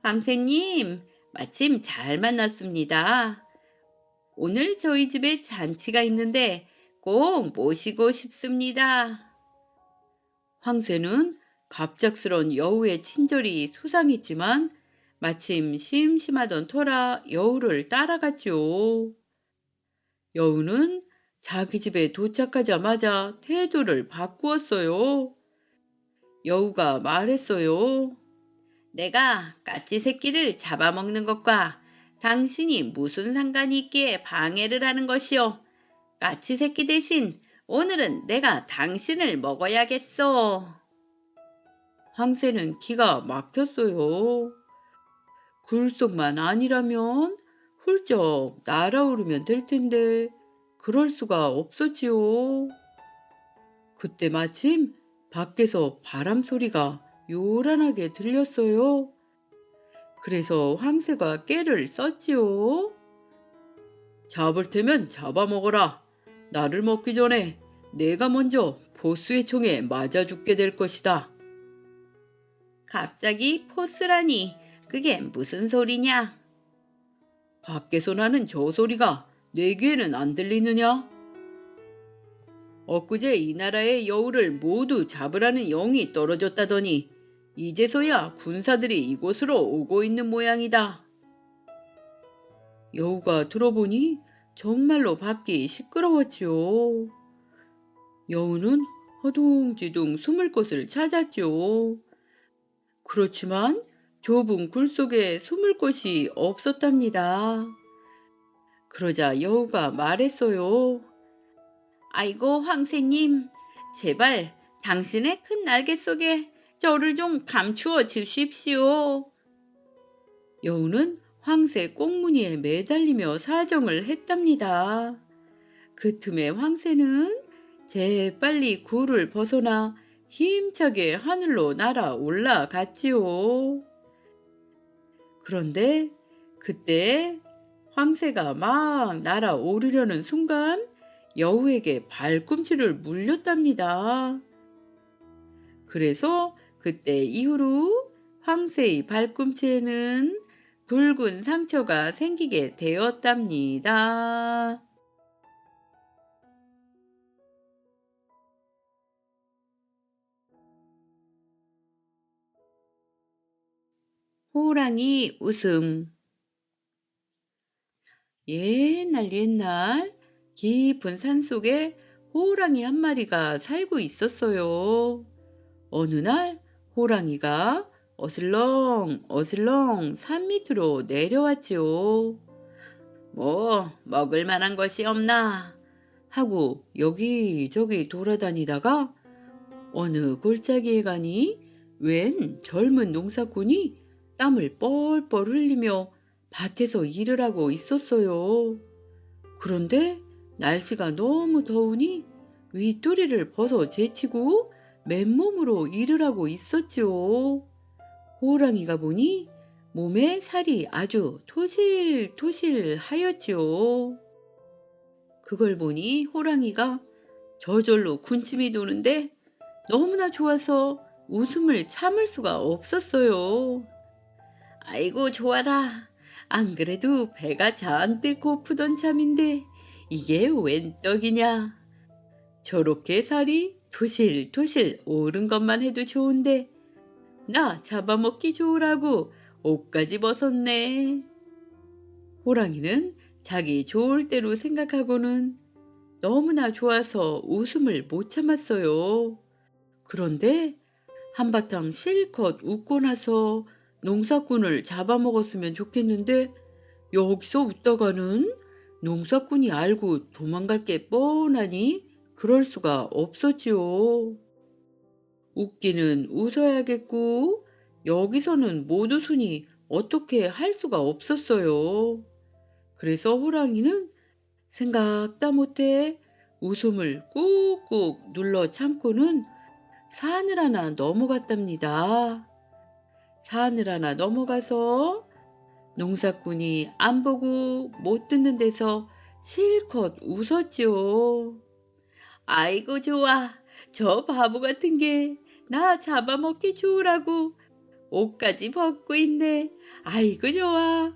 황새님, 마침 잘 만났습니다. 오늘 저희 집에 잔치가 있는데 꼭 모시고 싶습니다. 황새는 갑작스런 여우의 친절이 수상했지만 마침 심심하던 터라 여우를 따라갔죠. 여우는 자기 집에 도착하자마자 태도를 바꾸었어요. 여우가 말했어요. 내가 까치 새끼를 잡아먹는 것과 당신이 무슨 상관이 있기에 방해를 하는 것이오. 까치 새끼 대신 오늘은 내가 당신을 먹어야겠소. 황새는 기가 막혔어요. 굴속만 아니라면 훌쩍 날아오르면 될 텐데 그럴 수가 없었지요. 그때 마침 밖에서 바람 소리가 요란하게 들렸어요. 그래서 황새가 깨를 썼지요. 잡을 테면 잡아먹어라. 나를 먹기 전에 내가 먼저 보스의 총에 맞아 죽게 될 것이다. 갑자기 포스라니 그게 무슨 소리냐? 밖에서 나는 저 소리가 내 귀에는 안 들리느냐? 엊그제 이 나라의 여우를 모두 잡으라는 영이 떨어졌다더니 이제서야 군사들이 이곳으로 오고 있는 모양이다. 여우가 들어보니 정말로 밖이 시끄러웠지요. 여우는 허둥지둥 숨을 곳을 찾았죠. 그렇지만 좁은 굴 속에 숨을 곳이 없었답니다. 그러자 여우가 말했어요. 아이고 황새님, 제발 당신의 큰 날개 속에 저를 좀 감추어 주십시오. 여우는 황새 꽁무니에 매달리며 사정을 했답니다. 그 틈에 황새는 재빨리 굴을 벗어나 힘차게 하늘로 날아 올라갔지요. 그런데 그때 황새가 막 날아오르려는 순간 여우에게 발꿈치를 물렸답니다. 그래서 그때 이후로 황새의 발꿈치에는 붉은 상처가 생기게 되었답니다. 호랑이 웃음. 옛날 깊은 산속에 호랑이 한 마리가 살고 있었어요. 어느 날 호랑이가 어슬렁 산 밑으로 내려왔지요. 뭐 먹을 만한 것이 없나 하고 여기저기 돌아다니다가 어느 골짜기에 가니 웬 젊은 농사꾼이 땀을 뻘뻘 흘리며 밭에서 일을 하고 있었어요. 그런데 날씨가 너무 더우니 윗도리를 벗어 제치고 맨몸으로 일을 하고 있었지요. 호랑이가 보니 몸에 살이 아주 토실토실 하였지요. 그걸 보니 호랑이가 저절로 군침이 도는데 너무나 좋아서 웃음을 참을 수가 없었어요. 아이고 좋아라. 안 그래도 배가 잔뜩 고프던 참인데 이게 웬 떡이냐. 저렇게 살이 토실토실 오른 것만 해도 좋은데 나 잡아먹기 좋으라고 옷까지 벗었네. 호랑이는 자기 좋을 대로 생각하고는 너무나 좋아서 웃음을 못 참았어요. 그런데 한바탕 실컷 웃고 나서 농사꾼을 잡아먹었으면 좋겠는데 여기서 웃다가는 농사꾼이 알고 도망갈 게 뻔하니 그럴 수가 없었지요. 웃기는 웃어야겠고 여기서는 못 웃으니 어떻게 할 수가 없었어요. 그래서 호랑이는 생각다 못해 웃음을 꾹꾹 눌러 참고는 산을 하나 넘어갔답니다. 산을 하나 넘어가서 농사꾼이 안 보고 못 듣는 데서 실컷 웃었지요. 아이고 좋아. 저 바보 같은 게 나 잡아먹기 좋으라고 옷까지 벗고 있네. 아이고 좋아.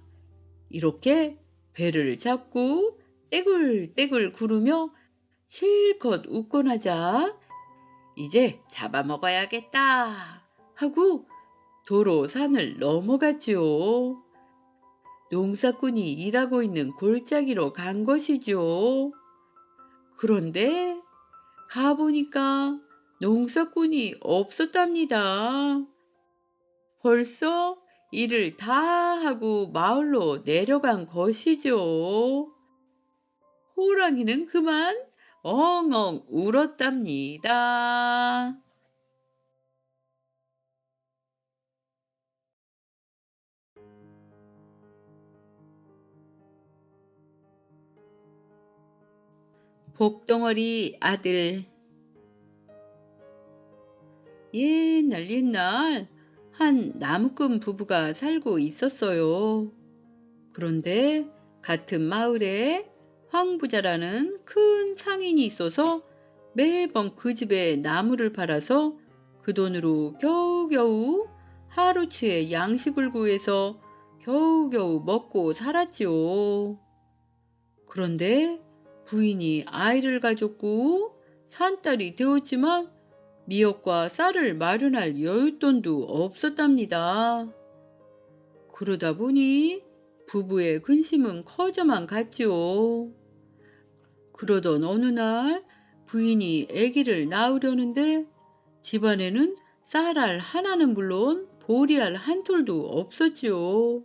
이렇게 배를 잡고 떼굴떼굴 구르며 실컷 웃고 나자 이제 잡아먹어야겠다 하고 도로 산을 넘어갔지요. 농사꾼이 일하고 있는 골짜기로 간 것이죠. 그런데 가보니까 농사꾼이 없었답니다. 벌써 일을 다 하고 마을로 내려간 것이죠. 호랑이는 그만 엉엉 울었답니다. 복덩어리 아들. 옛날 옛날 한 나무꾼 부부가 살고 있었어요. 그런데 같은 마을에 황부자라는 큰 상인이 있어서 매번 그 집에 나무를 팔아서 그 돈으로 겨우겨우 하루치의 양식을 구해서 겨우겨우 먹고 살았지요. 그런데 부인이 아이를 가졌고 산딸이 되었지만 미역과 쌀을 마련할 여윳돈도 없었답니다. 그러다 보니 부부의 근심은 커져만 갔지요. 그러던 어느 날 부인이 아기를 낳으려는데 집안에는 쌀알 하나는 물론 보리알 한 톨도 없었지요.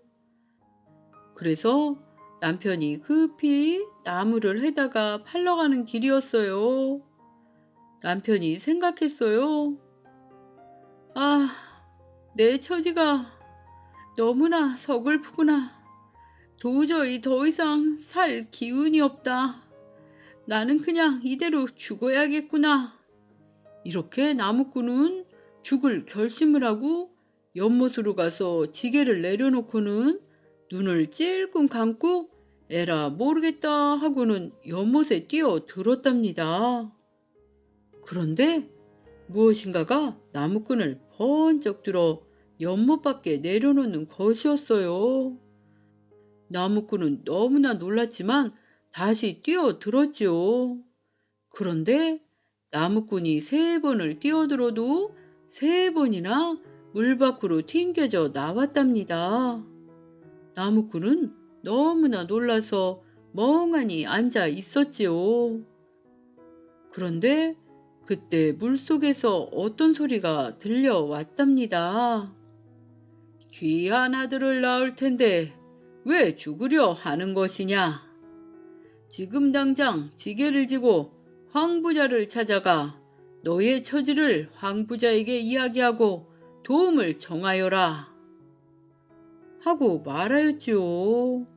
그래서 남편이 급히 나무를 해다가 팔러 가는 길이었어요. 남편이 생각했어요. 아, 내 처지가 너무나 서글프구나. 도저히 더 이상 살 기운이 없다. 나는 그냥 이대로 죽어야겠구나. 이렇게 나무꾼은 죽을 결심을 하고 연못으로 가서 지게를 내려놓고는 눈을 찔끔 감고 에라 모르겠다 하고는 연못에 뛰어들었답니다. 그런데 무엇인가가 나무꾼을 번쩍 들어 연못 밖에 내려놓는 것이었어요. 나무꾼은 너무나 놀랐지만 다시 뛰어들었지요. 그런데 나무꾼이 3번을 뛰어들어도 3번이나 물 밖으로 튕겨져 나왔답니다. 나무꾼은 너무나 놀라서 멍하니 앉아 있었지요. 그런데 그때 물속에서 어떤 소리가 들려왔답니다. 귀한 아들을 낳을 텐데 왜 죽으려 하는 것이냐? 지금 당장 지게를 지고 황부자를 찾아가 너의 처지를 황부자에게 이야기하고 도움을 청하여라. 하고 말하였지요.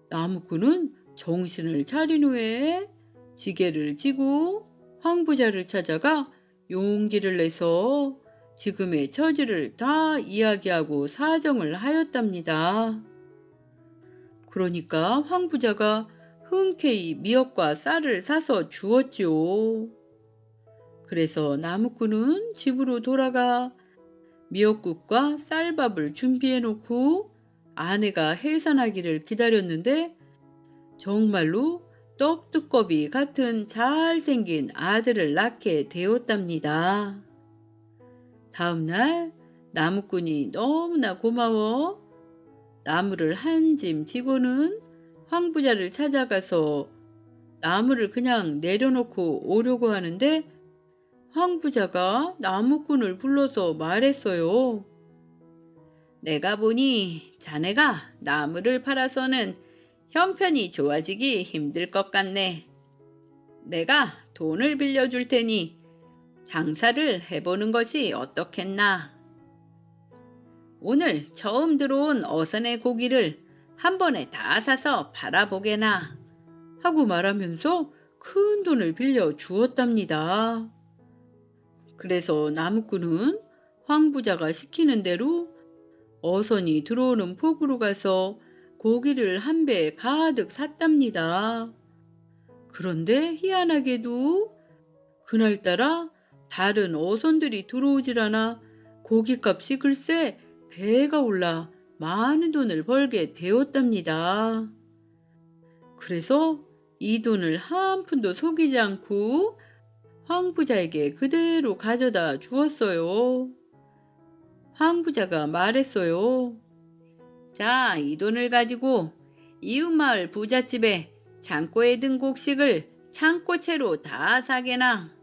나무꾼은 정신을 차린 후에 지게를 지고 황부자를 찾아가 용기를 내서 지금의 처지를 다 이야기하고 사정을 하였답니다. 그러니까 황 부자가 흔쾌히 미역과 쌀을 사서 주었지요. 그래서 나무꾼은 집으로 돌아가 미역국과 쌀밥을 준비해 놓고 아내가 해산하기를 기다렸는데 정말로 떡두꺼비 같은 잘생긴 아들을 낳게 되었답니다. 다음날 나무꾼이 너무나 고마워 나무를 한 짐 지고는 황 부자를 찾아가서 나무를 그냥 내려놓고 오려고 하는데 황 부자가 나무꾼을 불러서 말했어요. 내가 보니 자네가 나무를 팔아서는 형편이 좋아지기 힘들 것 같네. 내가 돈을 빌려줄 테니 장사를 해보는 것이 어떻겠나. 오늘 처음 들어온 어선의 고기를 한 번에 다 사서 팔아보게나 하고 말하면서 큰 돈을 빌려 주었답니다. 그래서 나무꾼은 황 부자가 시키는 대로 어선이 들어오는 폭으로 가서 고기를 한 배 가득 샀답니다. 그런데 희한하게도 그날따라 다른 어선들이 들어오질 않아 고깃값이 글쎄 배가 올라 많은 돈을 벌게 되었답니다. 그래서 이 돈을 한 푼도 속이지 않고 황 부자에게 그대로 가져다 주었어요. 황 부자가 말했어요. 자, 이 돈을 가지고 이웃마을 부잣집에 창고에 든 곡식을 창고채로 다 사게나.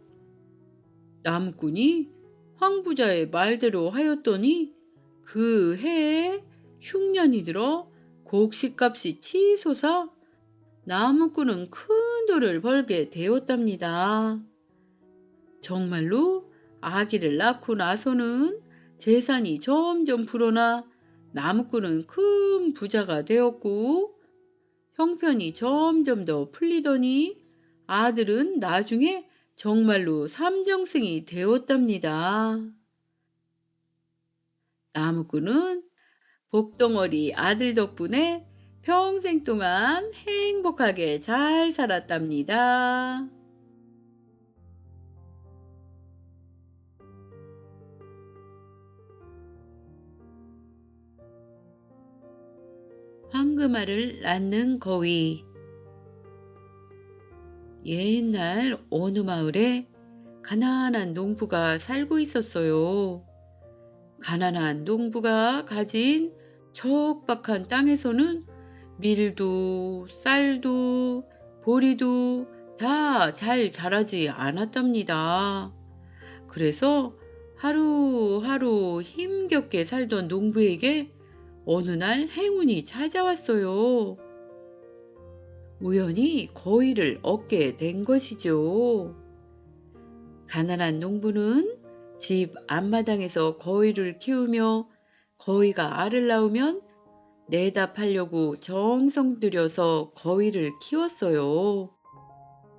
나무꾼이 황 부자의 말대로 하였더니 그 해에 흉년이 들어 곡식값이 치솟아 나무꾼은 큰 돈을 벌게 되었답니다. 정말로 아기를 낳고 나서는 재산이 점점 불어나 나무꾼은 큰 부자가 되었고 형편이 점점 더 풀리더니 아들은 나중에 정말로 삼정승이 되었답니다. 나무꾼은 복덩어리 아들 덕분에 평생 동안 행복하게 잘 살았답니다. 황금알을 낳는 거위. 옛날 어느 마을에 가난한 농부가 살고 있었어요. 가난한 농부가 가진 척박한 땅에서는 밀도, 쌀도, 보리도 다 잘 자라지 않았답니다. 그래서 하루하루 힘겹게 살던 농부에게 어느 날 행운이 찾아왔어요. 우연히 거위를 얻게 된 것이죠. 가난한 농부는 집 앞마당에서 거위를 키우며 거위가 알을 낳으면 내다 팔려고 정성 들여서 거위를 키웠어요.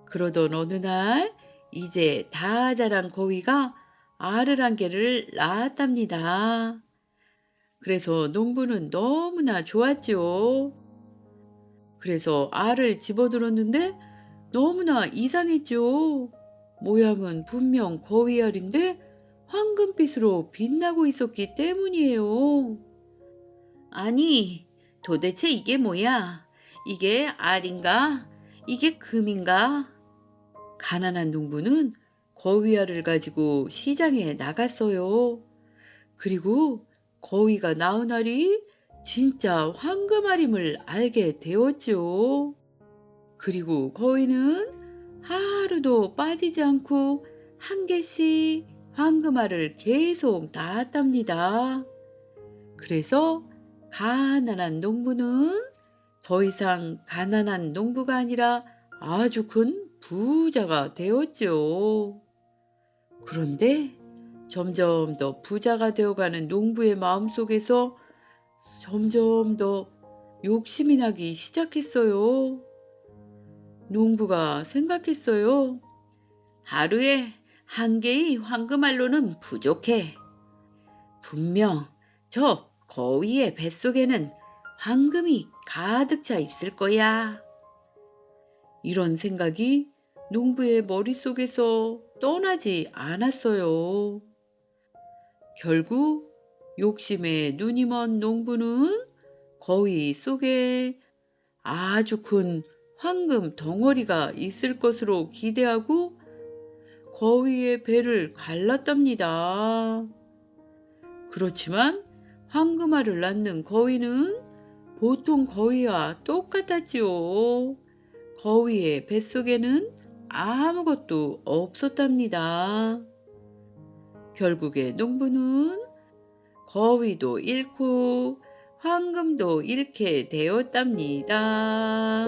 그러던 어느 날 이제 다 자란 거위가 알을 한 개를 낳았답니다. 그래서 농부는 너무나 좋았죠. 그래서 알을 집어들었는데 너무나 이상했죠. 모양은 분명 거위알인데 황금빛으로 빛나고 있었기 때문이에요. 아니, 도대체 이게 뭐야? 이게 알인가? 이게 금인가? 가난한 농부는 거위알을 가지고 시장에 나갔어요. 그리고 거위가 낳은 알이 진짜 황금알임을 알게 되었죠. 그리고 거위는 하루도 빠지지 않고 한 개씩 황금알을 계속 낳았답니다. 그래서 가난한 농부는 더 이상 가난한 농부가 아니라 아주 큰 부자가 되었죠. 그런데 점점 더 부자가 되어가는 농부의 마음속에서 점점 더 욕심이 나기 시작했어요. 농부가 생각했어요. 하루에 한 개의 황금알로는 부족해. 분명 저 거위의 뱃속에는 황금이 가득 차 있을 거야. 이런 생각이 농부의 머릿속에서 떠나지 않았어요. 결국 욕심에 눈이 먼 농부는 거위 속에 아주 큰 황금 덩어리가 있을 것으로 기대하고 거위의 배를 갈랐답니다. 그렇지만 황금알을 낳는 거위는 보통 거위와 똑같았지요. 거위의 뱃속에는 아무것도 없었답니다. 결국에 농부는 거위도 잃고 황금도 잃게 되었답니다.